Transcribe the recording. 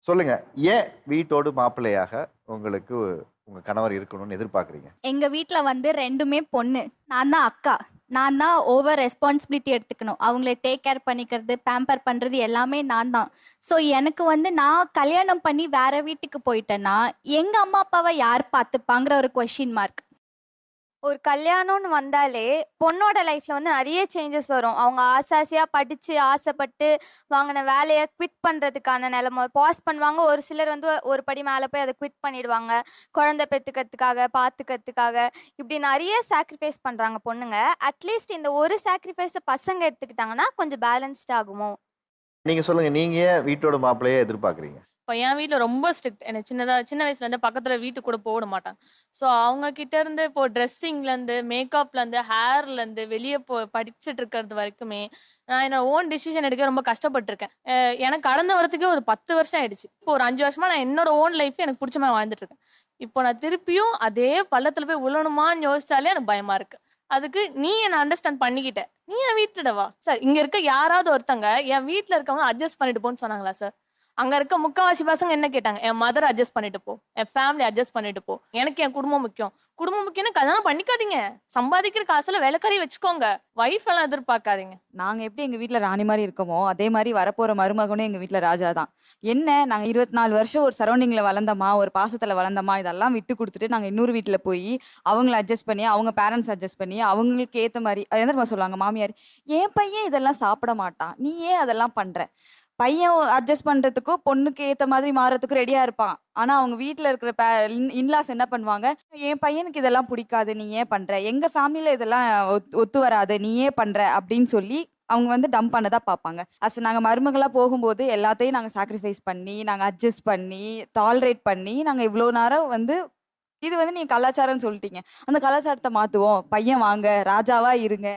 சொல்லுங்க. ஏன் வீட்டோடு மாப்பிள்ளையாக உங்களுக்கு உங்க கணவர் இருக்கணும்னு எதிர்பார்க்குறீங்க? எங்க வீட்ல வந்து 2மே பொண்ணு. நான் தான் அக்கா. நான் தான் ஓவர் ரெஸ்பான்சிபிலிட்டி எடுத்துக்கணும். அவங்கள டேக் கேர் பண்ணிக்கிறது, பேம்பர் பண்றது எல்லாமே நான் தான். ஸோ எனக்கு வந்து நான் கல்யாணம் பண்ணி வேற வீட்டுக்கு போயிட்டேன்னா, எங்க அம்மா அப்பாவ யார் பார்த்துப்பாங்கிற ஒரு கொஸ்டின் மார்க். ஒரு கல்யாணம்னு வந்தாலே பொண்ணோட லைஃப்ல வந்து நிறைய சேஞ்சஸ் வரும். அவங்க ஆசாசியா படிச்சு ஆசைப்பட்டு வாங்கின வேலையை குவிட் பண்றதுக்கான நிலைமை பாஸ் பண்ணுவாங்க. ஒரு சிலர் வந்து ஒரு படி மேலே போய் அதை குவிட் பண்ணிடுவாங்க. குழந்தை பெத்துக்கிறதுக்காக, பார்த்துக்கிறதுக்காக இப்படி நிறைய சாக்ரிஃபைஸ் பண்றாங்க பொண்ணுங்க. அட்லீஸ்ட் இந்த ஒரு சாக்ரிஃபைஸை பசங்க எடுத்துக்கிட்டாங்கன்னா கொஞ்சம் பேலன்ஸ்ட் ஆகுமோ? நீங்க சொல்லுங்க. நீங்க ஏன் வீட்டோட மாப்பிள்ளைய எதிர்பார்க்குறீங்க? இப்போ என் வீட்ல ரொம்ப ஸ்ட்ரிக்ட். எனக்கு சின்ன வயசுலேருந்து பக்கத்துல வீட்டுக்கு கூட போக விட மாட்டாங்க. ஸோ அவங்க கிட்ட இருந்து இப்போ ட்ரெஸ்ஸிங்லேருந்து, மேக்கப்லேருந்து, ஹேர்லேருந்து, வெளியே படிச்சுட்டு இருக்கிறது வரைக்குமே நான் என்னோட ஓன் டிசிஷன் எடுக்க ரொம்ப கஷ்டப்பட்டிருக்கேன். எனக்கு கடந்து வரதுக்கே ஒரு 10 வருஷம் ஆயிடுச்சு. இப்போ ஒரு 5 வருஷமா நான் என்னோட ஓன் லைஃப் எனக்கு பிடிச்ச மாதிரி வாழ்ந்துட்டு இருக்கேன். இப்போ நான் திருப்பியும் அதே பள்ளத்துல போய் விழணுமான்னு யோசிச்சாலே எனக்கு பயமா இருக்கு. அதுக்கு நீ என்ன அண்டர்ஸ்டாண்ட் பண்ணிக்கிட்ட, நீ என் வீட்டுல வா சார். இங்க இருக்க யாராவது ஒருத்தங்க என் வீட்டுல இருக்கவங்க அட்ஜஸ்ட் பண்ணிட்டு போன்னு சொன்னாங்களா சார்? அங்க இருக்க முக்காவாசி பசங்க என்ன கேட்டாங்க, என் மதர் அட்ஜஸ்ட் பண்ணிட்டு போ, என் ஃபேமிலி அட்ஜஸ்ட் பண்ணிட்டு போ, எனக்கு என் குடும்பம் முக்கியம். குடும்பம் முக்கியம்னா கல்யாணம் பண்ணிக்காதீங்க, சம்பாதிக்கிற காசுல வேலைக்காரி வச்சுக்கோங்க, வைஃப் எல்லாம் எதிர்பார்க்காதீங்க. நாங்க எப்படி எங்க வீட்ல ராணி மாதிரி இருக்கோமோ அதே மாதிரி வரப்போற மருமகனும் எங்க வீட்ல ராஜா தான். என்ன நாங்க 24 வருஷம் ஒரு சரௌண்டிங்ல வளர்ந்தோமா, ஒரு பாசத்துல வளர்ந்தோமா, இதெல்லாம் விட்டு கொடுத்துட்டு நாங்க இன்னொரு வீட்டுல போய் அவங்கள அட்ஜஸ்ட் பண்ணி, அவங்க பேரண்ட்ஸ் அட்ஜஸ்ட் பண்ணி, அவங்களுக்கு ஏத்த மாதிரி அது என்ன சொல்லுவாங்க மாமியார், என் பையன் இதெல்லாம் சாப்பிட மாட்டான், நீ ஏன் அதெல்லாம் பண்ற? பையன் அட்ஜஸ்ட் பண்றதுக்கும் பொண்ணுக்கு ஏத்த மாதிரி மாறதுக்கும் ரெடியா இருப்பான். ஆனா அவங்க வீட்ல இருக்கிற இன்லாஸ் என்ன பண்ணுவாங்க, என் பையனுக்கு இதெல்லாம் பிடிக்காது, நீ ஏன் பண்ற? எங்க ஃபேமிலில இதெல்லாம் ஒத்து வராது, நீ ஏன் பண்ற அப்படின்னு சொல்லி அவங்க வந்து டம்ப் பண்ணதா பார்ப்பாங்க. நாங்க மருமகளா போகும்போது எல்லாத்தையும் நாங்க சாக்ரிஃபைஸ் பண்ணி, நாங்க அட்ஜஸ்ட் பண்ணி, டாலரேட் பண்ணி, நாங்க இவ்வளவு நேரம் வந்து இது வந்து நீங்க கலாச்சாரம்னு சொல்லிட்டீங்க, அந்த கலாச்சாரத்தை மாத்துவோம், பையன் வாங்க ராஜாவா இருங்க.